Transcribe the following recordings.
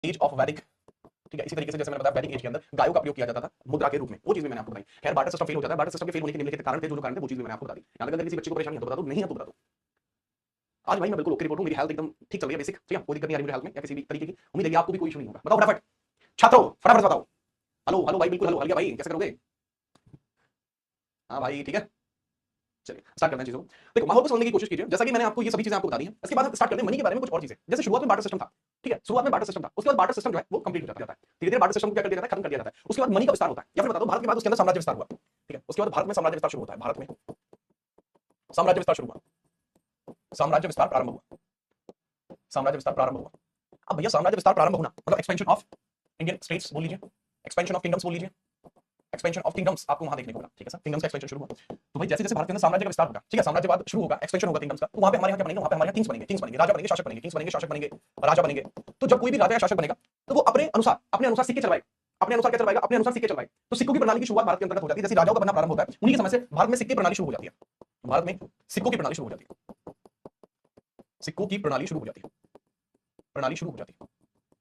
As of वैदिक, ठीक है। इसी तरीके से जैसे मैंने बताया वैदिक एज के अंदर गायों का प्रयोग किया जाता था मुद्रा के रूप में, वो चीज भी मैंने आपको बताई। खैर बार्टर सिस्टम फेल हो जाता है, बार्टर सिस्टम के फेल होने के निम्नलिखित कारण थे, जो कारण थे वो चीज भी मैंने आपको बता दी। यहां तक अगर किसी बच्चे को परेशानी है तो बता दो, नहीं है तो बता दो। आज भाई मैं बिल्कुल ओके रिपोर्ट हूं, मेरी हेल्थ एकदम ठीक चल रही है, बेसिक, ठीक है, कोई दिक्कत नहीं आ रही मेरी हेल्थ में या किसी भी तरीके की। उम्मीद है कि आपको भी कोई इशू नहीं होगा। बताओ फटाफट छात्रों, फटाफट बताओ। हेलो हेलो भाई, बिल्कुल हेलो, हल्का भाई कैसे करोगे? हाँ भाई ठीक है, चलिए स्टार्ट करते हैं चीजों को। देखो माहौल को समझने की कोशिश कीजिए, जैसा कि मैंने आपको ये सभी चीजें आपको बता दी हैं। इसके बाद स्टार्ट करते हैं मनी के बारे में कुछ और चीजें। जैसे शुरुआत में बार्टर सिस्टम था, ठीक है, शुरुआत में बार्टर सिस्टम था, उसके बाद बार्टर सिस्टम जो है वो कंप्लीट हो जाता है, धीरे धीरे बार्टर सिस्टम को क्या कर दिया जाता है, खत्म कर दिया जाता है। उसके बाद मनी का विस्तार होता है, या फिर बता दो भारत के बाद उसके अंदर साम्राज्य विस्तार हुआ, ठीक है। उसके बाद भारत में साम्राज्य विस्तार शुरू होता है, भारत में साम्राज्य विस्तार शुरू हुआ, साम्राज्य विस्तार प्रारंभ हुआ, साम्राज्य विस्तार प्रारंभ हुआ। अब भैया साम्राज्य विस्तार प्रारंभ होना मतलब एक्सपेंशन ऑफ इंडियन स्टेट्स बोल लीजिए, एक्सपेंशन ऑफ किंगडम्स बोल लीजिए, एक्सपेंशन ऑफ किंगडम्स आपको वहां देखने को मिला, ठीक है सर, किंगडम्स का एक्सपेंशन शुरू हुआ। तो भाई जैसे जैसे भारत के अंदर साम्राज्य का विस्तार होगा, ठीक है, साम्राज्यवाद शुरू होगा, एक्सपेंशन होगा किंगडम्स का, तो वहां पे हमारे यहाँ क्या बनेंगे, वहां पे हमारे यहाँ किंग्स बनेंगे, किंग्स बनेंगे, राजा बनेंगे, शासक बनेंगे, किंग्स बनेंगे, शासक बनेंगे, राजा बनेंगे। तो जब कोई भी राजा या शासक बनेगा तो वो अपने अनुसार सिक्के चलवाएगा, अपने अनुसार क्या चलवाएगा, अपने अनुसार सिक्के चलवाएगा। तो सिक्कों की प्रणाली की शुरुआत भारत के अंतर्गत हो जाती है, जैसे राजाओं का बनना प्रारंभ होता है उन्हीं के समय से भारत में सिक्के प्रणाली शुरू हो जाती है, भारत में सिक्कों की प्रणाली शुरू हो जाती है, सिक्कों की प्रणाली शुरू हो जाती है, प्रणाली शुरू हो जाती है,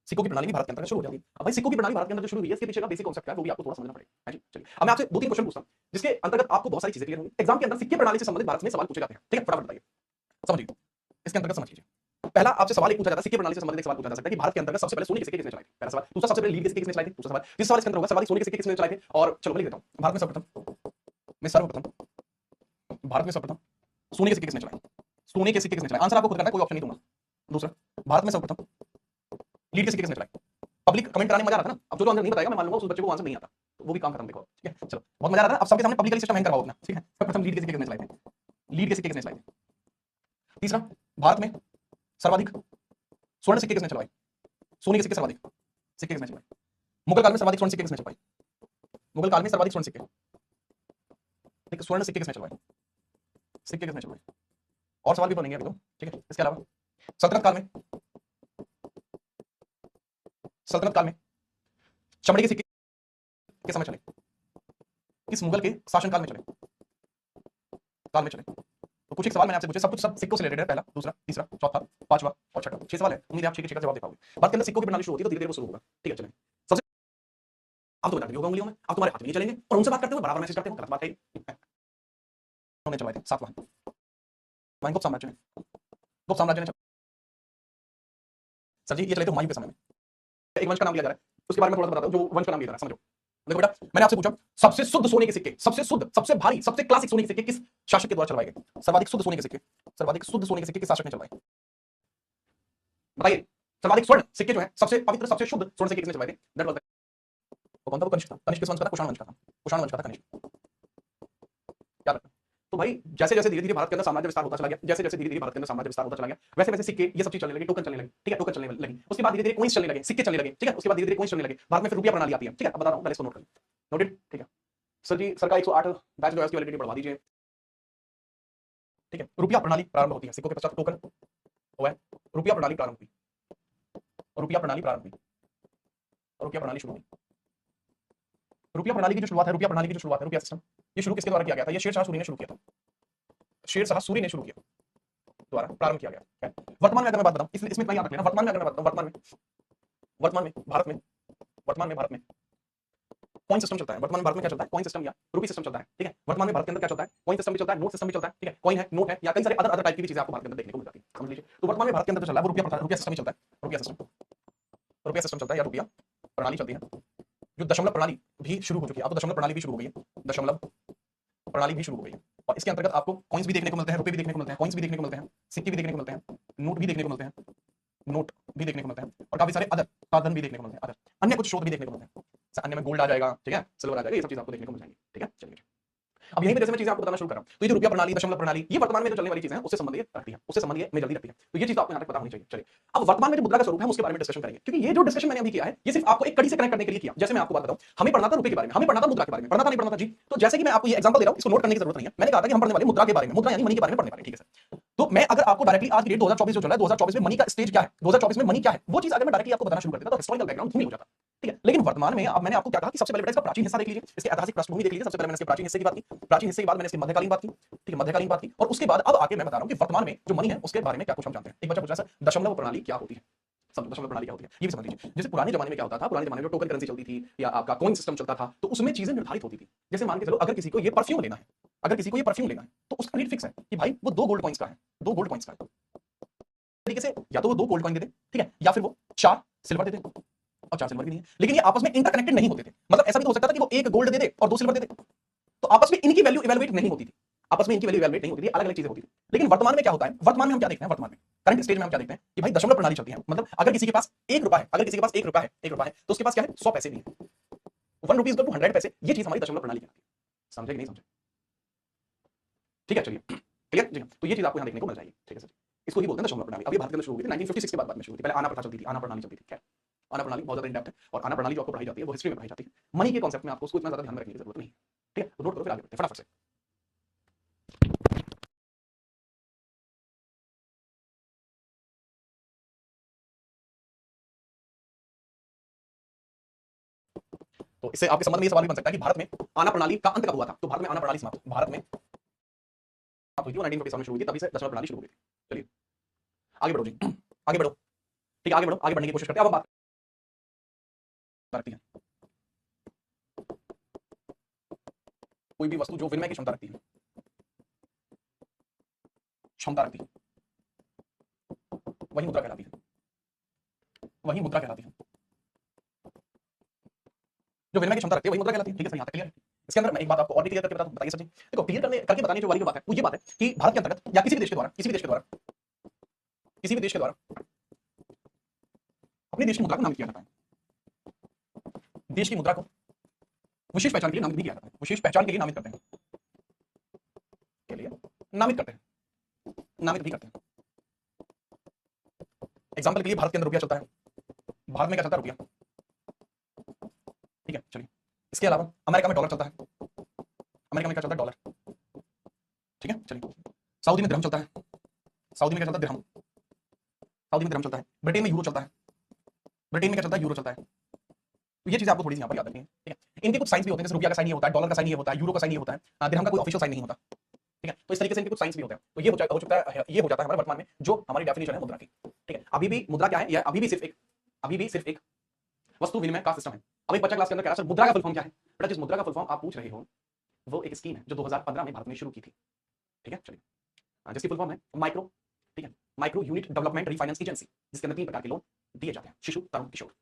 सिक्कों की प्रणाली भी भारत के अंदर शुरू हो जाती है। अब भाई सिक्कों की प्रणाली भारत के अंदर जो शुरू हुई है, इसके पीछे का बेसिक कॉन्सेप्ट क्या है वो भी आपको थोड़ा समझना पड़ेगा, है जी। चलिए अब मैं आपसे दो तीन क्वेश्चन पूछता हूं जिसके अंतर्गत आपको बहुत सारी चीजें क्लियर होंगी। एग्जाम के अंदर सिक्के प्रणाली से संबंधित भारत में सवाल पूछे जाते हैं, ठीक है, फटाफट बताइए, समझिए इसके अंतर्गत समझ लीजिए। पहला आपसे सवाल एक पूछा जाता है, सिक्के प्रणाली से संबंधित एक सवाल पूछा जा सकता है कि भारत के अंतर्गत सबसे पहले सोने के सिक्के किसने चलाए थे, पहला सवाल। दूसरा सबसे पहले लीड के सिक्के किसने चलाए थे, दूसरा सवाल। तीसरा सवाल इसके अंदर होगा सर्वाधिक सोने के सिक्के किसने चलाए थे, और चलो मैं लिख देता हूं, भारत में सर्वप्रथम सोने के सिक्के किसने चलाए, सोने के सिक्के किसने चलाए, आंसर आपको खुद करना है, कोई ऑप्शन नहीं दूंगा। दूसरा भारत में सर्वप्रथम लीड के सिक्के किसने चलाए। पब्लिक कमेंट कराने में मजा आ रहा था ना, अब जो आंसर नहीं बताएगा मैं मान लूंगा उस बच्चे को आंसर नहीं आता, तो वो भी काम खत्म। देखो ठीक है, चलो बहुत मजा आ रहा था। अब सबके सामने पब्लिकली सिस्टम हैंग करवाओ अपना, ठीक है। सर्वप्रथम लीड के सिक्के किसने चलाए थे, लीड के सिक्के किसने चलाए थे। तीसरा भारत में सर्वाधिक स्वर्ण सिक्के किसने चलवाए, सोने के सिक्के सर्वाधिक सिक्के किसने चलवाए। मुगल काल में सर्वाधिक स्वर्ण सिक्के किसने चलवाए, मुगल काल में सर्वाधिक स्वर्ण सिक्के, स्वर्ण सिक्के किसने चलवाए, सिक्के किसने चलवाए। और सवाल भी बनेंगे अभी तो, ठीक है। इसके अलावा सल्तनत काल में, सल्तनत काल में चमड़े के सिक्के के समय चले, किस मुगल के शासन काल में चले, काल में चले। तो कुछ एक सवाल मैंने आपसे पूछे, सब कुछ सब सिक्कों से रिलेटेड है, पहला दूसरा तीसरा चौथा पांचवा और छठा, 6 सवाल है। उम्मीद है आप 6 के 6 का जवाब दे पाओगे। बात के अंदर सिक्कों की प्रणाली शुरू होती है तो धीरे धीरे वो शुरू होगा, ठीक है। चलें सबसे अब तो बता होगा उंगलियों में, अब तुम्हारे हाथ में नहीं चलेंगे और उनसे बात करते हुए बराबर मैसेज करते हो, गलत बात है। उन्होंने चलवाए थे सातवां गुप्त साम्राज्य ने, गुप्त साम्राज्य ने। सर जी ये चले थे हुमायूं के समय में, एक वंश का नाम लिया जा रहा है, उसके बारे में थोड़ा सा बताता हूं, जो वंश का नाम लिया जा रहा है समझो। देखो बेटा मैंने आपसे पूछा सबसे शुद्ध सोने के सिक्के, सबसे शुद्ध, सबसे भारी, सबसे क्लासिक सोने के सिक्के किस शासक के द्वारा चलवाए गए। सर्वाधिक शुद्ध सोने के सिक्के, सर्वाधिक शुद्ध सोने के सिक्के किस शासक ने चलवाए, बताइए। सर्वाधिक स्वर्ण सिक्के जो है, सबसे पवित्र सबसे शुद्ध स्वर्ण सिक्के किसने चलवाए थे, दैट वाज वो कौन था, वो कनिष्क था। कनिष्क किस वंश का था, कुषाण वंश का था, कुषाण वंश का था कनिष्क। क्या लगता है। तो भाई जैसे जैसे धीरे धीरे भारत के अंदर साम्राज्य विस्तार होता चला गया, जैसे जैसे धीरे धीरे भारत के अंदर साम्राज्य विस्तार होता चला गया, वैसे वैसे सिक्के ये सब चीज चलने लगी, टोकन चलने लगे, ठीक है, टोकन चलने लगे। उसके बाद धीरे धीरे कॉइंस चलने लगे, सिक्के चलने लगे, ठीक है। उसके बाद धीरे धीरे कॉइंस चलने लगे, भारत में फिर रुपया प्रणाली आती है, ठीक है। अब बता रहा हूं, पहले इसको नोट कर नोटेड, ठीक है। सर जी सर का 108 बैच जो है उसकी वैलिडिटी बढ़वा दीजिए, ठीक है। रुपया प्रणाली प्रारंभ होती है, सिक्कों के पश्चात टोकन हुआ है, रुपया प्रणाली प्रारंभ हुई, रुपया प्रणाली प्रारंभ हुई, रुपया प्रणाली शुरू हुई। रुपया प्रणाली की जो शुरुआत है, रुपया प्रणाली की जो शुरुआत है, रुपया सिस्टम, ये शुरू किसके द्वारा किया गया था, ये शेरशाह सूरी ने शुरू किया था, शेरशाह सूरी ने शुरू किया, द्वारा प्रारंभ किया गया। वर्तमान में अगर मैं बात बताऊं, इसमें इसमें इतना याद रख लेना, वर्तमान में अगर मैं बात बताऊं, वर्तमान में भारत में, वर्तमान में भारत में कॉइन सिस्टम चलता है। वर्तमान में भारत में क्या चलता है, कॉइन सिस्टम या रूपी सिस्टम चलता है, ठीक है। वर्तमान में भारत के अंदर क्या चलता है, कॉइन सिस्टम भी चलता है, नोट सिस्टम भी चलता है, ठीक है। कॉइन है, नोट है, या कई सारे अदर अदर टाइप की भी चीजें आपको भारत के अंदर देखने को मिल जाती है, समझ लीजिए। तो वर्तमान में भारत के अंदर जो चल रहा है वो रुपया सिस्टम ही चलता है, रुपया सिस्टम, रुपया सिस्टम चलता है या रुपया प्रणाली चलती है। जो दशमलव प्रणाली भी शुरू हो चुकी है, अब तो दशमलव प्रणाली भी शुरू हो गई है, दशमलव प्रणाली भी शुरू हो गई है। और इसके अंतर्गत आपको कॉइन्स भी देखने को मिलते हैं, रुपए भी देखने को मिलते हैं, कॉइन्स भी देखने को मिलते हैं, सिक्के भी देखने को मिलते हैं, नोट भी देखने को मिलते हैं, नोट भी देखने को मिलते हैं, और काफी सारे अदर साधन भी देखने को मिलते हैं, अदर अन्य कुछ स्रोत भी देखने को मिलते हैं। अन्य में गोल्ड आ जाएगा, ठीक है, सिल्वर आ जाएगा, ये सब चीज आपको देखने को मिल जाएंगी, ठीक है। चलिए अब यहीं पे जैसे मैं चीजें आपको बताना शुरू कर रहा हूं, तो ये जो रुपया प्रणाली, दशमलव प्रणाली, ये वर्तमान में जो चलने वाली चीजें हैं उससे संबंध रखती है, उससे संबंध में जल्दी रखती है। तो ये चीज आपको यहां तक पता होनी चाहिए। चलिए अब वर्तमान में जो मुद्रा का स्वरूप है उसके बारे में डिस्कशन करेंगे, क्योंकि ये जो डिस्कशन मैंने अभी किया है ये सिर्फ आपको एक कड़ी से कनेक्ट करने के लिए किया। जैसे मैं आपको बात बताऊं, हमें पढ़ना था रुपए के बारे में, हमें पढ़ना था मुद्रा के बारे में, पढ़ना था नहीं पढ़ना था जी। तो जैसे कि मैं आपको ये एग्जांपल दे रहा हूं, इसको नोट करने की जरूरत नहीं है। मैंने कहा था कि हम पढ़ने वाले मुद्रा के बारे में, मुद्रा यानी मनी के बारे में पढ़ने वाले, ठीक है सर। तो मैं अगर आपको डायरेक्टली आज की डेट 2024 जो चल रहा है, 2024 में मनी का स्टेज क्या है, 2024 में मनी क्या है, वो चीज अगर मैं डायरेक्टली आपको बताना शुरू कर देता तो हिस्टोरिकल बैकग्राउंड धूमिल हो जाता, ठीक है। लेकिन वर्तमान में अब मैंने आपको क्या कहा कि सबसे पहले बेटा इसका प्राचीन हिस्सा देख लीजिए, इसके ऐतिहासिक पृष्ठभूमि देख लीजिए। सबसे पहले मैंने इसके प्राचीन हिस्से की बात की, प्राचीन हिस्से के बाद मैंने इसकी मध्यकालीन बात की, ठीक है, मध्यकालीन बात की। और उसके बाद अब आके मैं बता रहा हूं कि वर्तमान में जो मनी है उसके बारे में क्या कुछ हम जानते हैं। एक बच्चा पूछ रहा है सर दशमलव प्रणाली क्या होती है, समझो दशमलव प्रणाली क्या होती है, ये भी समझ लीजिए। जैसे पुराने जमाने में क्या होता था, पुराने जमाने में जो टोकन करेंसी चलती थी या आपका कॉइन सिस्टम चलता था, तो उसमें चीजें निर्धारित होती थी। जैसे मान के चलो अगर किसी को ये परफ्यूम लेना है, अगर किसी को ये परफ्यूम लेना है, तो उसका रेट फिक्स है कि भाई वो 2 गोल्ड कॉइन्स का है, 2 गोल्ड कॉइन्स का है। तरीके से या तो वो 2 गोल्ड कॉइन दे दे, ठीक है, या फिर वो 4 सिल्वर दे दे, और 4 सिल्वर भी नहीं है, लेकिन ये आपस में इंटरकनेक्टेड नहीं होते थे। मतलब ऐसा भी तो हो सकता था कि वो 1 गोल्ड दे दे और 2 सिल्वर दे दे, तो आपस में इनकी वैल्यू इवैल्यूएट नहीं होती थी, आपस में इनकी वैल्यू इवैल्यूएट नहीं होती थी, अलग-अलग चीजें होती थी। लेकिन वर्तमान में क्या होता है, वर्तमान में हम क्या देखते हैं, वर्तमान में करंट स्टेज में हम क्या देखते हैं कि भाई दशमलव प्रणाली चलती है। मतलब अगर किसी के पास 1 रुपया है, अगर किसी के पास 1 रुपया है, 1 रुपया है, तो उसके पास क्या है, 100 पैसे भी हैं। 1 रुपीज इक्वल टू 100 पैसे, ये चीज हमारी दशमलव प्रणाली कहलाती है। समझे कि नहीं समझे? ठीक है, चलिए क्लियर जी। तो ये चीज आपको यहां देखने को मिल जाएगी, ठीक है सर। इसको ही बोलते हैं दशमलव प्रणाली। अब ये भारत के अंदर शुरू हुई थी 1956 के बाद में शुरू हुई थी। पहले आना प्रथा चलती थी, आना प्रणाली चलती थी। खैर आना प्रणाली बहुत ज्यादा इन डेप्थ है, और आना प्रणाली जो आपको पढ़ाई जाती है वो हिस्ट्री में पढ़ाई जाती है। मनी के कॉन्सेप्ट में आपको उसको इतना ज्यादा ध्यान में रखने की जरूरत नहीं है, ठीक है। तो नोट करो फिर आगे बढ़ते हैं फटाफट से। तो इससे आपके संबंध में ये सवाल भी बन सकता है कि भारत में आना प्रणाली का अंत कब हुआ था। तो भारत में आना प्रणाली समाप्त भारत में हुई थी, 1947 में शुरू हुई थी, तभी से दशमलव प्रणाली शुरू हो गई थी। चलिए आगे बढ़ो जी, आगे बढ़ो, ठीक है, आगे बढ़ो, आगे बढ़ने की कोशिश करते हैं। अब हम बात करते हैं कोई भी वस्तु जो विनिमय की क्षमता रखती है, क्षमता रखती है, वही मुद्रा कहलाती है, वही मुद्रा कहलाती है। जो विनिमय की क्षमता रखती है वही मुद्रा कहलाती है, ठीक है सर, यहाँ तक क्लियर है। इसके अंदर मैं एक बात आपको और भी क्लियर करके बता दूं, बताइए सर जी। देखो क्लियर करके बताने जो वाली जो बात है वो ये बात है कि भारत के अंतर्गत या किसी भी देश के द्वारा, किसी भी देश के द्वारा, किसी भी देश के द्वारा अपने देश की मुद्रा को नामित किया जाता है। देश की मुद्रा को विशेष पहचान के लिए नामित भी किया जाता है, विशेष पहचान के लिए नामित करते हैं, के लिए नामित करते हैं, नामित भी करते हैं। एग्जाम्पल के लिए भारत के अंदर रुपया चलता है, भारत में क्या चलता है, रुपया, ठीक है चलिए। इसके अलावा अमेरिका में डॉलर चलता है, अमेरिका में क्या चलता है, डॉलर, ठीक है चलिए। सऊदी में दिरहम चलता है, सऊदी में क्या चलता है, दिरहम, सऊदी में दिरहम चलता है। ब्रिटेन में यूरो चलता है, ब्रिटेन में क्या चलता है, यूरो चलता है। तो ये चीजें आपको थोड़ी सी यहाँ पर याद रखनी है, ठीक है। इनके कुछ साइंस भी होते हैं, जैसे रुपया का साइन ये होता है, डॉलर का साइन ये होता है, यूरो का साइन ये होता है, दिरहम का कोई ऑफिशियल साइन नहीं होता, ठीक है। तो इस तरीके से इनके कुछ साइंस भी होते हैं। तो ये हो चुका है, ये हो जाता है हमारे वर्तमान में जो हमारी डेफिनेशन है मुद्रा की, ठीक है। अभी भी मुद्रा क्या है, या अभी भी सिर्फ एक वस्तु विनिमय का सिस्टम है। अभी बच्चा क्लास के अंदर कह रहा है सर मुद्रा का फुल फॉर्म क्या है। बेटा जिस मुद्रा का फुल फॉर्म आप पूछ रहे हो वो एक स्कीम है जो 2015 में भारत में शुरू की थी, ठीक है चलिए। जिसकी फुल फॉर्म है माइक्रो, ठीक है, micro unit development refinance agency, जिसके अंदर 3 प्रकार के लोन दिए जाते हैं, शिशु, तरुण, किशोर।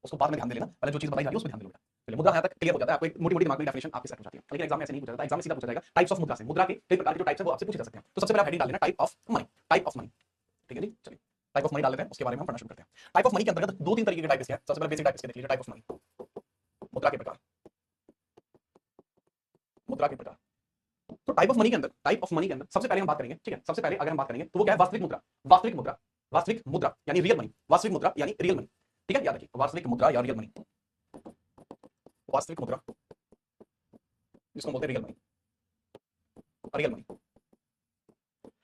उसको बाद में ध्यान दे लेना, पहले जो चीज बताई जा रही है उस पर ध्यान दे लेना। चलिए मुद्रा यहाँ तक क्लियर हो जाता है, आपको एक मोटी मोटी दिमाग में डेफिनेशन आपके सेट हो जाती है। लेकिन एग्जाम में ऐसे नहीं पूछा जाता, एग्जाम में सीधा पूछा जाएगा टाइप्स ऑफ मुद्रा से, मुद्रा के कई प्रकार के जो टाइप्स है वो आपसे पूछे जा सकते हैं। तो सबसे पहले आप हेडिंग डाल लेना type of money, type of money, ठीक है जी चलिए। टाइप ऑफ मनी डाल लेते हैं, उसके बारे में हम पढ़ना शुरू करते हैं। टाइप ऑफ मनी के अंतर्गत 2-3 तरीके के टाइप इसके हैं। सबसे पहले बेसिक टाइप इसके देख लीजिए, टाइप ऑफ मनी, मुद्रा के प्रकार, मुद्रा के प्रकार। तो टाइप ऑफ मनी के अंदर, टाइप ऑफ मनी के अंदर सबसे पहले हम बात करेंगे, ठीक है, सबसे पहले अगर हम बात करेंगे तो वो क्या है, वास्तविक मुद्रा, वास्तविक मुद्रा, वास्तविक मुद्रा यानी रियल मनी, वास्तविक मुद्रा यानी रियल मनी, ठीक है याद रखिए, वास्तविक मुद्रा या रियल मनी, वास्तविक मुद्रा जिसको बोलते हैं रियल मनी, रियल मनी।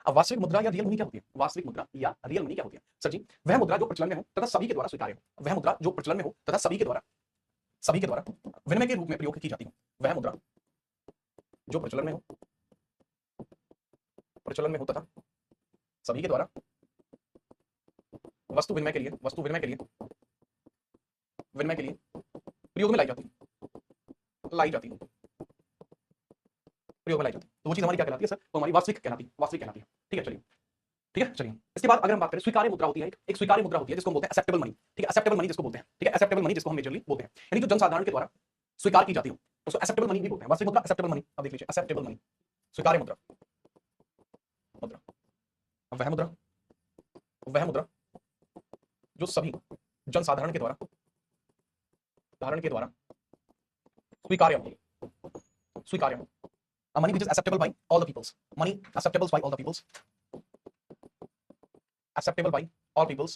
अब वास्तविक मुद्रा या रियल मनी क्या होती है, वास्तविक मुद्रा या रियल मनी क्या होती है सर जी, वह मुद्रा जो प्रचलन में हो तथा सभी के द्वारा स्वीकार्य हो, वह मुद्रा जो प्रचलन में हो तथा सभी के द्वारा विनिमय के रूप में प्रयोग की जाती हो, वह मुद्रा जो प्रचलन में हो, प्रचलन में हो तथा सभी के द्वारा वस्तु विनिमय के लिए, वस्तु विनिमय के लिए, विनिमय के लिए प्रयोग में लाई जाती है, लाई जाती है, प्रयोग में लाई जाती है। तो वो चीज हमारी क्या कहलाती है सर, तो हमारी वास्तविक कहलाती है, वास्तविक कहलाती है, ठीक है चलिए, ठीक है चलिए। इसके बाद अगर हम बात करें स्वीकार्य मुद्रा होती है, एक स्वीकार्य मुद्रा होती है जिसको हम बोलते हैं एक्सेप्टेबल मनी, ठीक है, एक्सेप्टेबल मनी जिसको बोलते हैं, ठीक है, एक्सेप्टेबल मनी जिसको हम मेजरली बोलते हैं, यानी जो जनसाधारण के द्वारा स्वीकार की जाती हो उसको एक्सेप्टेबल मनी भी बोलते हैं। वास्तविक मुद्रा एक्सेप्टेबल मनी, अब देख लीजिए एक्सेप्टेबल मनी, स्वीकार्य मुद्रा, मुद्रा, वह मुद्रा, वह मुद्रा जो सभी जनसाधारण के द्वारा, धारण के द्वारा स्वीकार्य हो, स्वीकार्य हो। A money which is acceptable by all the peoples, money acceptable by all the peoples, acceptable by all peoples,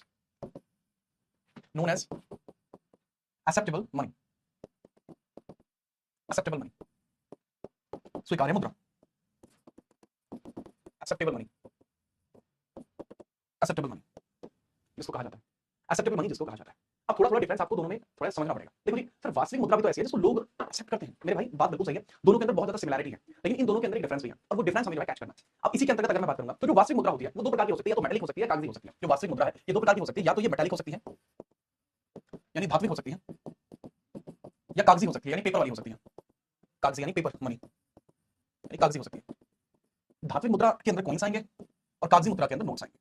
known as acceptable money, acceptable money, स्वीकार्य मुद्रा, acceptable money, acceptable money जिसको कहा जाता है, acceptable money जिसको कहा जाता है, अब थोड़ा थोड़ा डिफरेंस आपको दोनों में थोड़ा समझना पड़ेगा। देखो जी सर, वास्तविक मुद्रा भी तो ऐसी है जिसको लोग एक्सेप्ट करते हैं। मेरे भाई बात बिल्कुल सही है, दोनों के अंदर बहुत ज्यादा सिमिलरिटी है, लेकिन इन दोनों के अंदर एक डिफरेंस भी है और वो डिफरेंस हमें जो है कैच करना है। अब इसी के अंतर्गत अगर मैं बात करूंगा तो जो वास्तविक मुद्रा होती है वो दो प्रकार की हो सकती है, या तो मेटालिक हो सकती है या कागजी हो सकती है। जो वास्तविक मुद्रा है ये दो प्रकार की हो सकती है, या तो ये मेटालिक हो सकती है यानी धात्विक हो सकती है, या कागजी हो सकती है यानी पेपर वाली हो सकती है। कागजी यानी पेपर मनी, यानी कागजी हो सकती है। धात्विक मुद्रा के अंदर कॉइन्स आएंगे और कागजी मुद्रा के अंदर नोट्स आएंगे।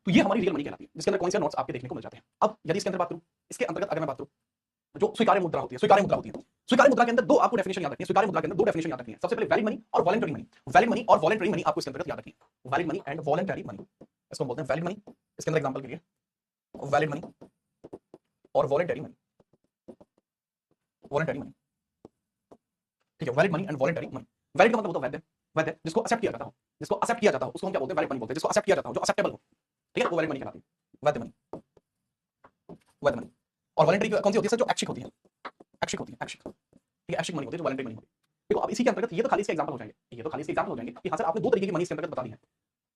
तो ये हमारी रियल मनी कहलाती है, जिसके अंदर कॉइन्स या नोट्स आपके देखने को मिल जाते हैं। अब यदि इसके अंदर बात करूं, इसके अंतर्गत अगर मैं बात करूं, जो स्वीकार्य मुद्रा होती है, स्वीकार्य मुद्रा होती है, स्वीकार्य मुद्रा के अंदर दो आपको डेफिनेशन याद रखनी है। स्वीकार्य मुद्रा के अंदर दो डेफिनेशन याद रखनी है। सबसे पहले वैलिड मनी और वॉलंटरी मनी। वैलिड मनी और वॉलंटरी मनी आपको इसके अंतर्गत याद रखनी है। Valid money and voluntary money, इसको बोलते हैं वैलिड मनी। इसके अंदर एग्जांपल के लिए वैलिड मनी और वॉलंटरी मनी, वॉलंटरी मनी, ठीक है। Valid money and voluntary money. Valid का मतलब होता है वैध, वैध जिसको एक्सेप्ट किया जाता हो, जिसको एक्सेप्ट किया जाता हो उसको हम क्या बोलते हैं? वैलिड मनी बोलते हैं। जिसको एक्सेप्ट किया जाता हो, जो एक्सेप्टेबल हो, ठीक है, वो वैलिड मनी कहलाती है, वैध मनी, वैध मनी। और वॉलंटरी कौन सी होती है सर? जो ऐच्छिक होती है, ऐच्छिक होती है, ऐच्छिक, ठीक है, ऐच्छिक मनी होती है, जो वॉलंटरी मनी होती है। देखो अब इसी के अंतर्गत ये तो खाली इसके एग्जांपल हो जाएंगे, ये तो खाली इसके एग्जांपल हो जाएंगे कि हाँ सर आपने दो तरीके की मनी इसके अंतर्गत बता दी है।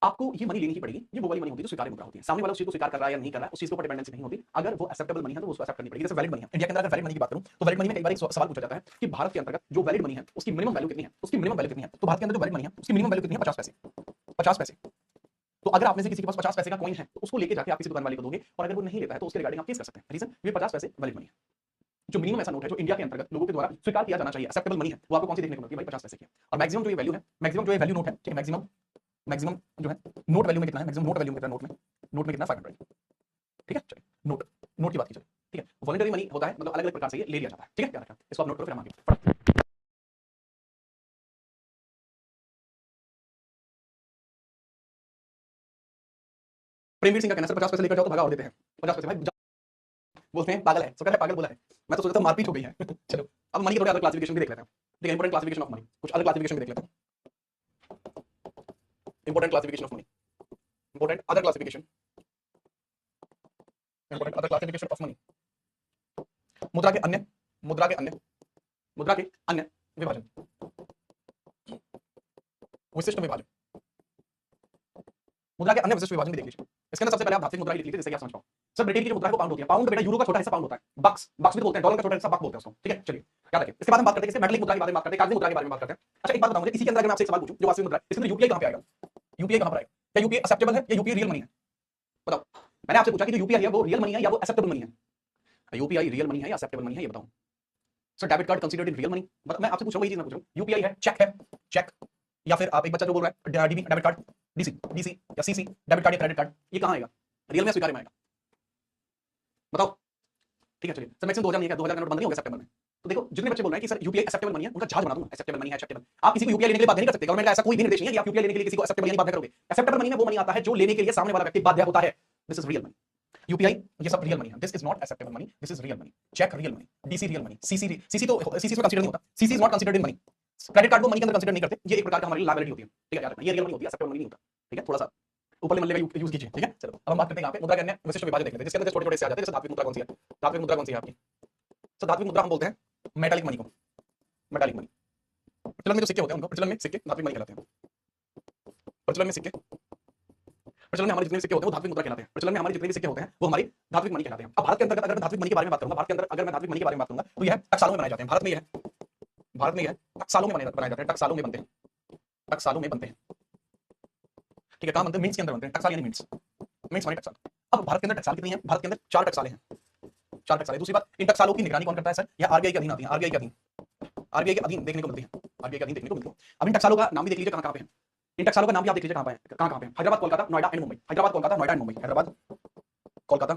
आपको ये मनी लेनी ही पड़ेगी, ये वो वाली मनी होती है जो स्वीकार्य मुद्रा होती है। सामने वाला उस चीज को स्वीकार कर रहा है या नहीं कर रहा है, उस चीज के ऊपर डिपेंडेंसी नहीं होती। अगर वो एक्सेप्टेबल मनी है तो उसको एक्सेप्ट करनी पड़ेगी। जैसे वैलिड मनी है, इंडिया के अंदर अगर वैलिड मनी की बात करूं तो वैलिड मनी में कई बार एक सवाल पूछा जाता है कि भारत के अंतर्गत जो वैलिड मनी है उसकी मिनिमम वैल्यू कितनी है, उसकी मिनिमम वैल्यू कितनी है। तो भारत के अंदर जो वैलिड मनी है उसकी मिनिमम वैल्यू कितनी है? 50 पैसे, 50 पैसे। तो अगर आप में से किसी के पास 50 पैसे का कॉइन है तो उसको लेके जाके आप किसी दुकान वाले को दोगे, और अगर वो नहीं लेता है तो उसके रिगार्डिंग आप केस कर सकते हैं। रीजन, ये 50 पैसे वैलिड मनी है। जो मिनिमम ऐसा नोट है जो इंडिया के अंतर्गत लोगों के द्वारा स्वीकार किया जाना चाहिए, एक्सेप्टेबल मनी है, वो आपको कौन सी देखने को मिलती है? भाई 50 पैसे की है। और मैक्सिमम जो ये वैल्यू है, मैक्सिमम जो ये वैल्यू नोट है, ठीक है, मैक्सिमम, मैक्सिमम जो है नोट वैल्यू में कितना है? मैक्सिमम नोट वैल्यू में कितना है? नोट में कितना? 500, ठीक है। चलिए नोट, नोट की बात की चलिए, ठीक है। वॉलंटरी मनी होता है मतलब अलग अलग प्रकार से ये ले लिया जाता है, ठीक है, याद रखना इसको, आप नोट करो फिर हम आगे बढ़ते हैं। प्रेमवीर सिंह का कहना सर 50 पैसे लेकर जाओ तो भगा और देते हैं। 50 पैसे भाई बोलते हैं पागल है, सो कहते हैं पागल बोला है। मैं तो सोचता हूं मारपीट हो गई है। चलो अब मनी के थोड़े अलग क्लासिफिकेशन भी देख लेते हैं, ठीक है। इंपॉर्टेंट क्लासिफिकेशन ऑफ मनी, कुछ अलग क्लासिफिकेशन भी देख लेते हैं। Important classification of money, important other classification, important other classification of money. मुद्रा के अन्य, मुद्रा के अन्य, मुद्रा के अन्य विभाजन, विशिष्ट विभाजन, मुद्रा के अन्य विशिष्ट विभाजन भी देख लीजिए। इसके अंदर सबसे पहले आप धात्विक मुद्रा लिख लीजिए, जैसे कि आप समझ पाओ। सर ब्रिटेन की जो मुद्रा है वो पाउंड होती है। पाउंड बेटा यूरो का छोटा हिस्सा पाउंड होता है। बक्स, बक्स भी तो बोलते हैं, डॉलर का छोटा हिस्सा बक बोलते हैं उसको, ठीक है। चलिए याद रखिए। इसके बाद हम बात करते हैं मेटलिक मुद्रा के बारे में, बात करते हैं कागजी मुद्रा के बारे में बात करते हैं। अच्छा एक बात बताओ मुझे, इसी के अंदर अगर मैं आपसे एक सवाल पूछूं, जो वास्तविक मुद्रा है इसके अंदर यूपीआई कहां पे आएगा? यूपीआई कहां पर आएगा? क्या यूपीआई एक्सेप्टेबल है या यूपीआई रियल मनी है? बताओ। मैंने आपसे पूछा कि जो यूपीआई है वो रियल मनी है या वो एक्सेप्टेबल मनी है? यूपीआई रियल मनी है या एक्सेप्टेबल मनी है, ये बताओ। Sir debit card considered in real money? मैं आपसे पूछ रहा हूं, ये चीज मैं पूछ रहा हूं। यूपीआई है, चेक है, चेक, या फिर आप एक बच्चा जो बोल रहा है dB debit card, DC, DC या सीसी डेबिट कार्ड या क्रेडिट कार्ड, ये कहां आएगा? रियल में स्वीकार्य में आएगा? बताओ, ठीक है। चलिए सर मैक्सिमम 2000 नहीं है, 2000 का नोट बंद नहीं होगा सितंबर में। तो देखो जितने बच्चे बोल रहे हैं कि सर यूपीआई एक्सेप्टेबल मनी है, उनका जहाज बना दूंगा, एक्सेप्टेबल मनी है, एक्सेप्टेबल। आप किसी को यूपीआई लेने के लिए बाध्य नहीं कर सकते। गवर्नमेंट का ऐसा कोई भी निर्देश नहीं है कि आप यूपीआई लेने के लिए किसी को एक्सेप्टेबल मनी बाध्य करोगे। एक्सेप्टेबल मनी में वो मनी आता है जो लेने के लिए सामने वाला व्यक्ति बाध्य होता है। This is real money. UPI ये सब रियल मनी है। This is not acceptable money, this is real money. Cheque real money, DC real money, CC, CC तो सीसी में कंसीडर नहीं होता, CC is not considered in money. Credit card को money के अंदर कंसीडर नहीं करते, ये एक प्रकार का हमारी लायबिलिटी होती है, ठीक है, याद रखना। ये रियल मनी होती है, एक्सेप्टेबल मनी नहीं होता, ठीक है। थोड़ा सा ऊपर मल्ले का यूज कीजिए, ठीक है। चलो अब हम बात करते हैं यहाँ पे मुद्रा के अन्य विशिष्ट विभाजन देख लेते हैं, जिसके अंदर छोटे छोटे से आ जाते हैं। जैसे धात्विक मुद्रा कौन सी है? धात्विक मुद्रा कौन सी है आपकी? सर धात्विक मुद्रा हम बोलते हैं मेटालिक मनी को, मेटालिक मनी। प्रचलन में जो सिक्के होते हैं उनको, प्रचलन में सिक्के धात्विक मनी कहलाते हैं। प्रचलन में सिक्के, प्रचलन में हमारे जितने भी सिक्के होते हैं वो धात्विक मुद्रा कहलाते हैं। प्रचलन में हमारे जितने भी सिक्के होते हैं वो हमारी धात्विक मनी कहलाते हैं। अब भारत के अंतर्गत अगर मैं धात्विक मनी के बारे में बात करूंगा, भारत के अंदर अगर मैं धात्विक मनी के बारे में बात करूंगा तो यह टकसालों में बनाए जाते हैं। भारत में यह है, भारत में यह टकसालों में बनाए जाते हैं, टकसालों में बनते हैं, टकसालों में बनते हैं, ठीक है। कहां बनते हैं? मिंट्स के अंदर बनते हैं। टकसाल यानी मिंट्स, मिंट्स मानी टकसाल। अब भारत के अंदर टकसाल कितनी है? भारत के अंदर 4 टकसालें हैं, 4 टकसालें। दूसरी बात, इन टकसालों की निगरानी कौन करता है सर? या आरबीआई के अधीन आती है, आरबीआई के अधीन, आरबीआई के अधीन देखने को मिलती है, आरबीआई के अधीन देखने को मिलती है। अब इन टकसालों का नाम भी देख लीजिए कहां-कहां पे है। इन टकसालों का नाम भी आप देख लीजिए कहां पे है, कहां-कहां पे है। Hyderabad, Kolkata, Noida and Mumbai. Hyderabad, Kolkata, Noida and Mumbai. Hyderabad, Kolkata,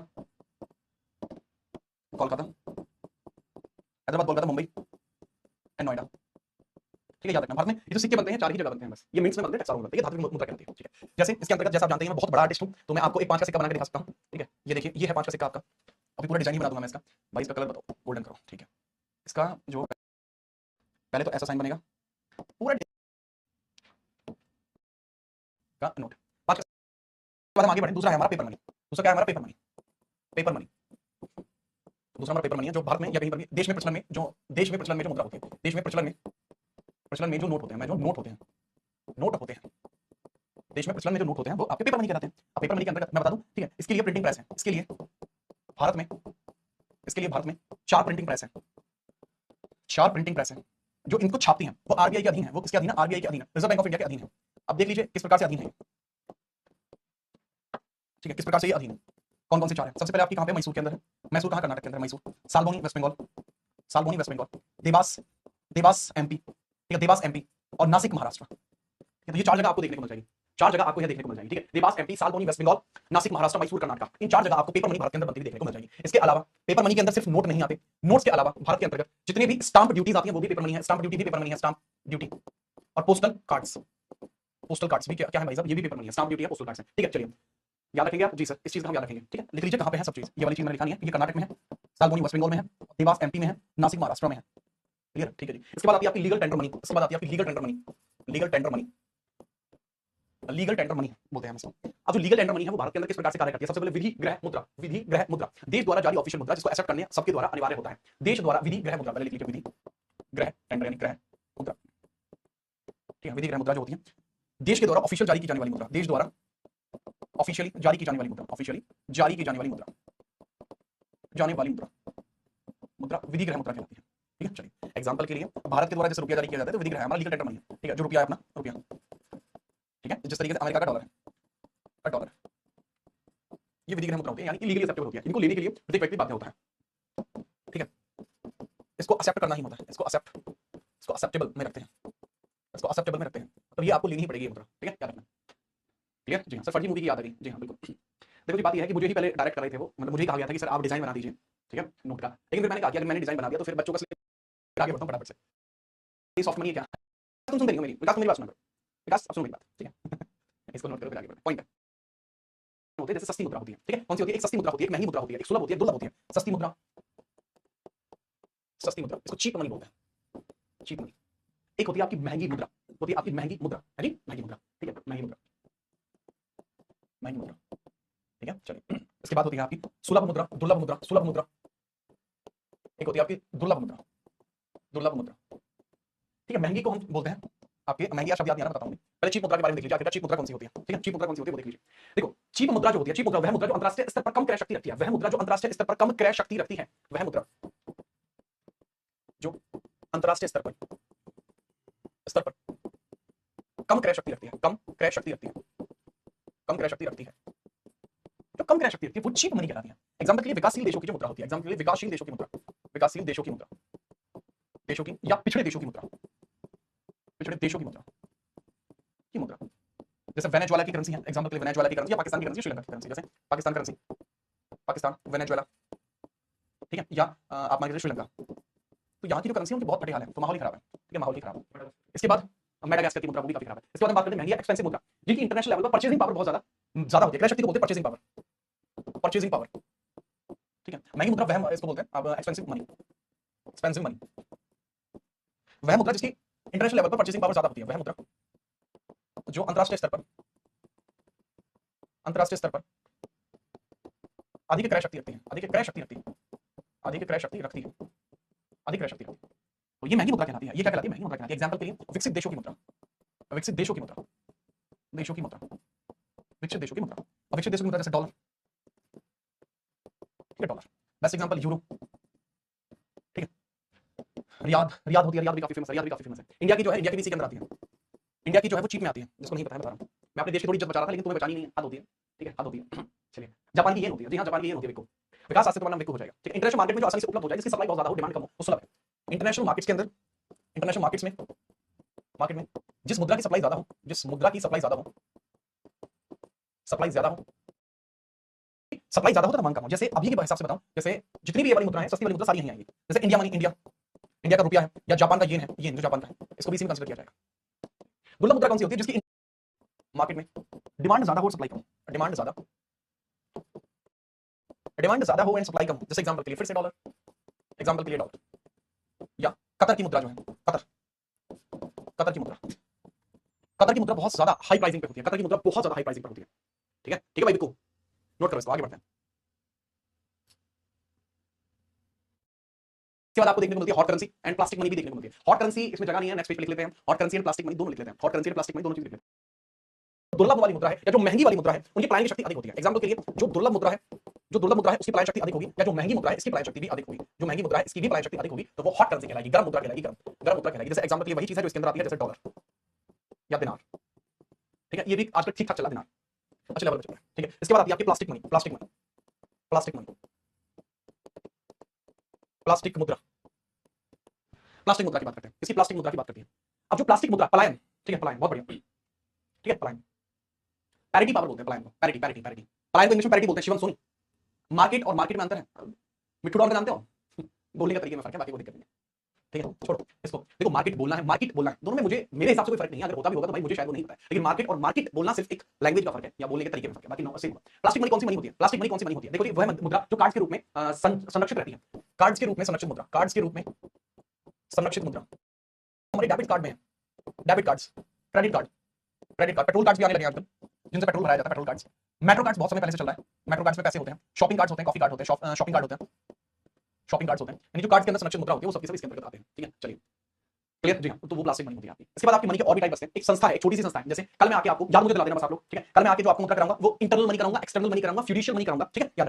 Kolkata, Hyderabad, Kolkata, Mumbai and Noida, ठीक है। याद रखना भारत में ये जो सिक्के बनते हैं 4 ही जगह बनते हैं बस। ये मिंट्स में बनते हैं, टकसालों में बनते हैं, ये धात्विक मुद्रा कहलाती है, ठीक है। जैसे इसके अंतर्गत जैसा आप जानते हैं मैं बहुत बड़ा आर्टिस्ट हूं, तो मैं आपको एक 5 का सिक्का बना के दिखा सकता हूं, ठीक है। ये देखिए, ये है 5 का सिक्का आपका। अभी पूरा डिजाइन ही बना दूंगा मैं इसका। भाई इसका कलर बताओ, गोल्डन करो, ठीक है। इसका जो पहले तो ऐसा साइन बनेगा पूरा का नोट। 5 के बाद हम आगे बढ़े, दूसरा है हमारा पेपर मनी। दूसरा क्या है हमारा? Paper money, paper money. दूसरा हमारा पेपर मनी है जो भारत में या कहीं पर भी देश में प्रचलन में, जो देश में प्रचलन में जो मुद्रा होती है, देश में प्रचलन में जो नोट होते हैं, जो नोट होते हैं, नोट होते हैं, देश में प्रचलन में जो नोट होते हैं वो आपके पेपर मनी कहलाते हैं। अब पेपर मनी के अंतर्गत मैं बता दूं, ठीक है, इसके लिए प्रिंटिंग प्रेस है। इसके लिए भारत में इसके लिए भारत में 4 प्रिंटिंग प्रेस है, 4 प्रिंटिंग प्रेस है जो इनको छापती हैं। वो आरबीआई के अधीन है। वो किसके अधीन है? आरबीआई के अधीन है, रिजर्व बैंक ऑफ इंडिया के अधीन है। अब देख लीजिए किस प्रकार से अधीन है, ठीक है, किस प्रकार से ये अधीन है। कौन कौन से 4 है? सबसे पहले आपकी कहां पे? मैसूर के अंदर है। मैसूर कहां? कर्नाटक के अंदर है Mysore. Salboni west Bengal, Salboni west Bengal, Dewas, Dewas MP, ठीक है, देवास एमपी और नासिक महाराष्ट्र। तो ये 4 जगह आपको देखने को मिल जाएगी, 4 जगह आपको यह देखने को मिल जाएगी, ठीक है। देवास एमपी, सालबोनी वेस्ट बंगाल, नासिक महाराष्ट्र, मैसूर कर्नाटक, इन 4 जगह आपको पेपर मनी भारत के अंदर बनती हुई देखने को मिल जाएगी। इसके अलावा पेपर मनी के अंदर सिर्फ नोट नहीं आते, नोट्स के अलावा भारत के अंतर्गत जितने भी स्टाम्प ड्यूटीज आती हैं वो भी पेपर मनी है, स्टाम्प ड्यूटी भी पेपर मनी है, स्टाम्प ड्यूटी और पोस्टल कार्ड्स, पोस्टल कार्ड्स भी क्या है भाई साहब? ये भी पेपर मनी है, स्टाम्प ड्यूटी है, पोस्टल कार्ड्स है, ठीक है। चलिए याद रखेंगे आप जी सर, इस चीज का हम याद रखेंगे, ठीक है। लिख लीजिए कहां पे है सब चीज, ये वाली चीज मैंने लिखा नहीं है, ये कर्नाटक में है, सालबोनी वेस्ट बंगाल में है, देवास एमपी में है, नासिक महाराष्ट्र में है, क्लियर, ठीक है जी। इसके बाद आती है आपकी लीगल टेंडर मनी, इसके बाद आती है आपकी legal tender money, legal tender money, legal tender money बोलते हैं हम इसको। अब जो लीगल टेंडर मनी है वो भारत के अंदर किस प्रकार से कार्य करती है? सबसे पहले विधि ग्रह मुद्रा, विधि ग्रह मुद्रा, देश द्वारा जारी ऑफिशियल मुद्रा जिसको एक्सेप्ट करने सबके द्वारा अनिवार्य होता है, देश द्वारा विधि ग्रह मुद्रा, पहले लिख लीजिए विधि ग्रह टेंडर यानी ग्रह मुद्रा, ठीक है। विधि ग्रह मुद्रा जो होती है देश के द्वारा ऑफिशियल जारी की जाने वाली मुद्रा, देश द्वारा ऑफिशियली जारी की जाने वाली मुद्रा, ऑफिशियली जारी की जाने वाली मुद्रा, जाने वाली मुद्रा, मुद्रा विधि ग्रह मुद्रा कहलाती है, ठीक है। चलिए एग्जांपल के लिए भारत के द्वारा जैसे रुपया जारी किया जाता है तो विधि ग्रह हमारा लीगल टेंडर मनी है, ठीक है। जो रुपया है अपना रुपया, ठीक है, जिस तरीके से अमेरिका का डॉलर है, डॉलर, ये विधि ग्रह मुद्रा होती है, यानी कि लीगली एक्सेप्टेबल होती है। इनको लेने के लिए प्रत्येक व्यक्ति बाध्य होता है, ठीक है। इसको एक्सेप्ट करना ही होता है, इसको एक्सेप्ट, इसको एक्सेप्टेबल में रखते हैं, इसको एक्सेप्टेबल में रखते हैं, तो ये आपको लेनी ही पड़ेगी ये मुद्रा, ठीक है, याद रखना, क्लियर जी। हाँ सर, फर्जी मूवी की याद आ गई जी, हाँ बिल्कुल। देखो जी बात ये है कि मुझे ही पहले डायरेक्ट कर रहे थे वो, मतलब मुझे ही कहा गया था कि सर आप डिजाइन बना दीजिए, ठीक है, नोट का, लेकिन फिर मैंने कहा कि अगर मैंने डिजाइन बना दिया तो फिर बच्चों का आगे बढ़ता हूं फटाफट से। ये सॉफ्ट मनी क्या तुम सुन रही हो मेरी विकास, मेरी बात सुनो विकास, अब सुनो मेरी बात, ठीक है। इसको नोट करो फिर आगे बढ़ो, पॉइंट होते हैं जैसे सस्ती मुद्रा होती है, ठीक है। कौन सी होती है? एक सस्ती मुद्रा होती है, एक महंगी मुद्रा होती है, एक सुलभ होती है, दुर्लभ होती है। सस्ती मुद्रा, सस्ती मुद्रा, इसको चीप मनी बोलते हैं, चीप मनी। एक होती है आपकी महंगी मुद्रा, होती है आपकी महंगी मुद्रा, है जी, महंगी मुद्रा, ठीक है, महंगी मुद्रा, महंगी मुद्रा, ठीक है। चलिए इसके बाद होती है आपकी सुलभ मुद्रा, दुर्लभ मुद्रा, सुलभ मुद्रा, एक होती है आपकी दुर्लभ मुद्रा, दुर्लभ मुद्रा, ठीक है। महंगी को हम बोलते हैं आपके, महंगी शब्द याद नहीं आ रहा, बताता हूं। पहले चीप मुद्रा के बारे में देख लीजिए, आखिर चीप मुद्रा कौन सी होती है, ठीक है। चीप मुद्रा कौन सी होती है वो देख लीजिए। देखो चीप मुद्रा जो होती है, चीप मुद्रा वह मुद्रा जो अंतरराष्ट्रीय स्तर पर कम क्रय शक्ति रखती है, वह मुद्रा जो अंतरराष्ट्रीय स्तर पर कम क्रय शक्ति रखती है, वह मुद्रा जो अंतरराष्ट्रीय स्तर पर कम क्रय शक्ति रखती है, कम क्रय शक्ति रखती है, कम क्रय शक्ति रखती है, जो कम क्रय शक्ति रखती है वो चीप मनी कहलाती है। एग्जांपल के लिए विकासशील देशों की जो मुद्रा होती है, एग्जांपल के लिए विकासशील देशों की मुद्रा, विकासशील देशों की मुद्रा, देशों की या पिछड़े देशों की मुद्रा, पिछड़े देशों की मुद्रा, की मुद्रा, जैसे वेनेजुएला की करेंसी है, एग्जांपल के लिए वेनेजुएला की करेंसी या पाकिस्तान की करेंसी, श्रीलंका की करेंसी, जैसे पाकिस्तान करेंसी, पाकिस्तान, वेनेजुएला, ठीक है, या आप मान लीजिए श्रीलंका, तो यहाँ की जो करेंसी है उनकी बहुत बड़ी हाल है, तो माहौल ही खराब है, ठीक है, माहौल ही खराब है। इसके बाद मेडागास्कर की मुद्रा भी काफी खराब है। इसके बाद हम बात करते हैं महंगी एक्सपेंसिव मुद्रा, जिनकी इंटरनेशनल लेवल पर परचेजिंग पावर बहुत ज्यादा होती है, क्रय शक्ति को बोलते हैं परचेजिंग पावर, परचेजिंग पावर, ठीक है। महंगी मुद्रा वह इसको बोलते हैं अब एक्सपेंसिव मनी, एक्सपेंसिव मनी, वह मुद्रा जिसकी इंटरनेशनल लेवल पर परचेजिंग पावर ज्यादा होती है, वह मुद्रा जो अंतरराष्ट्रीय स्तर पर, अंतरराष्ट्रीय स्तर पर अधिक क्रय शक्ति रखती है, अधिक क्रय शक्ति रखती है, अधिक क्रय शक्ति रखती है, अधिक क्रय शक्ति रखती है, तो ये महंगी मुद्रा कहलाती है। ये क्या कहलाती है? महंगी मुद्रा कहलाती है। एग्जांपल के लिए विकसित देशों की मुद्रा, विकसित देशों की मुद्रा, देशों की मुद्रा, विकसित देशों की मुद्रा, विकसित देशों की मुद्रा जैसे डॉलर, ठीक है, डॉलर, बेस्ट एग्जांपल यूरो, ठीक है। रियाद, रियाद होती है, रियाद भी काफी फेमस है, रियाद भी काफी फेमस है। इंडिया की जो है, इंडिया की भी इसी के अंदर आती है, इंडिया की जो है वो चीप में आती है, जिसको नहीं पता है बता रहा हूं मैं, अपने देश की थोड़ी इज्जत बचा रहा था लेकिन तुम्हें बचानी नहीं है, हद होती है, ठीक है, हद होती है। चलिए जापान की येन होती है, जी हाँ जापान की येन होती है, विको, विकास आज से तुम्हारा नाम विको हो जाएगा, ठीक है। इंटरनेशनल मार्केट में जो आसानी से उपलब्ध हो जाए, जिसकी सप्लाई बहुत ज्यादा हो, डिमांड कम हो, वो सुलभ है। इंटरनेशनल मार्केट्स के अंदर, इंटरनेशनल मार्केट्स में, मार्केट में जिस मुद्रा की सप्लाई ज्यादा हो, जिस मुद्रा की सप्लाई ज्यादा हो, सप्लाई ज्यादा हो, सप्लाई ज्यादा हो तो मांग कम हो। जैसे अभी के हिसाब से बताऊं, जैसे जितनी भी ये वाली मुद्रा है, सस्ती वाली मुद्रा सारी यहीं आएंगी, जैसे इंडिया मनी, इंडिया, इंडिया का रुपया है, या जापान का येन है, येन जो जापान का है, इसको भी इसी में कंसीडर किया जाएगा। दुर्लभ मुद्रा कौन सी होती है? जिसकी मार्केट में डिमांड ज्यादा हो, सप्लाई कम, डिमांड ज्यादा, डिमांड ज्यादा हो एंड सप्लाई कम हो। जैसे एग्जांपल के लिए फिर से डॉलर, एग्जांपल के लिए डॉलर, या कतर की मुद्रा जो है, कतर, कतर की मुद्रा, कतर की मुद्रा बहुत ज्यादा हाई प्राइसिंग पे होती है, कतर की मुद्रा बहुत ज्यादा हाई प्राइसिंग पे होती है, ठीक है, ठीक है भाई बिल्कुल नोट करो इसको, आगे बढ़ते हैं। इसके बाद आपको देखने को मिलती है hot currency and plastic money भी देखने को मिलती है। हॉट करेंसी इसमें जगह नहीं है, नेक्स्ट पेज पे लिख लेते हैं, hot currency and plastic money दोनों लिख लेते हैं, hot currency and plastic money दोनों चीज लिख लेते हैं। दुर्लभ वाली मुद्रा है या जो महंगी वाली मुद्रा है, उनकी प्लाइंग की शक्ति अधिक होती है। एग्जांपल के लिए जो दुर्लभ मुद्रा है, जो दुर्लभ मुद्रा है उसकी पलायन शक्ति अधिक होगी, या जो महंगी मुद्रा है इसकी पलायन शक्ति भी अधिक होगी, जो महंगी मुद्रा है इसकी भी पलायन शक्ति अधिक होगी, तो वो हॉट करेंसी कहलाएगी, गर्म मुद्रा कहलाएगी, गर्म मुद्रा कहलाएगी। जैसे एग्जांपल के लिए वही चीज है जो इसके अंदर आती है, जैसे डॉलर या दिनार, ठीक है, ये भी आजकल ठीक ठाक चला दिनार, अच्छे लेवल पे चल रहा है, ठीक है। इसके बाद आती है आपकी plastic money, plastic money, plastic money, plastic मुद्रा, प्लास्टिक मुद्रा की बात करते हैं, इसकी प्लास्टिक मुद्रा की बात करते हैं। अब जो प्लास्टिक मुद्रा पलायन, ठीक है, पलायन बहुत बढ़िया, ठीक है, पलायन पैरिटी पावर बोलते हैं पलायन को, पैरिटी पैरिटी पैरिटी, पलायन को इंग्लिश में पैरिटी बोलते हैं। शिवम सोनी, मार्केट और मार्केट में अंतर है, मिट्टू डॉन का जानते हो, बोलने का तरीके में फर्क है, बाकी कोई दिक्कत नहीं है, ठीक है, छोड़ो इसको। देखो मार्केट बोलना है, मार्केट बोलना है, दोनों में मुझे मेरे हिसाब से कोई फर्क नहीं है, अगर होता भी होगा तो भाई मुझे शायद वो नहीं पता है, लेकिन मार्केट और मार्केट बोलना सिर्फ एक लैंग्वेज का फर्क है या बोलने के तरीके में फर्क है, बाकी नो सेम। प्लास्टिक मनी कौन सी मनी होती है? प्लास्टिक मनी कौन सी मनी होती है? देखो जी, वह मुद्रा जो कार्ड्स के रूप में संरक्षित रहती है, कार्ड्स के रूप में संरक्षित मुद्रा, कार्ड्स के रूप में संरक्षित मुद्रा हमारे डेबिट कार्ड में है, debit cards, credit card, credit card, petrol cards भी आने लगे आजकल, जिनसे पेट्रोल भराया जाता है, पेट्रोल कार्ड्स, मेट्रो कार्ड्स बहुत समय पहले से चल रहा है, मेट्रो कार्ड्स में पैसे होते हैं, शॉपिंग कार्ड्स होते हैं, कॉफी कार्ड होते हैं, शॉपिंग कार्ड होते हैं, शॉपिंग कार्ड्स होते हैं, यानी जो कार्ड्स के अंदर संरक्षित मुद्रा होती है वो सब के सब इसके अंतर्गत आते हैं, ठीक है, चलिए क्लियर जी हाँ, तो वो प्लास्टिक मनी होती है आपकी। इसके बाद आपकी मनी के और भी टाइप बचते हैं, एक संस्था है, एक छोटी सी संस्था है, जैसे कल मैं आके आपको याद मुझे दिला देना बस आप लोग, ठीक है, कल मैं आके जो आपको मुद्रा कराऊंगा वो इंटरनल मनी कराऊंगा, एक्सटर्नल मनी कराऊंगा, फ्यूडिशियल मनी कराऊंगा, ठीक है, याद रखना।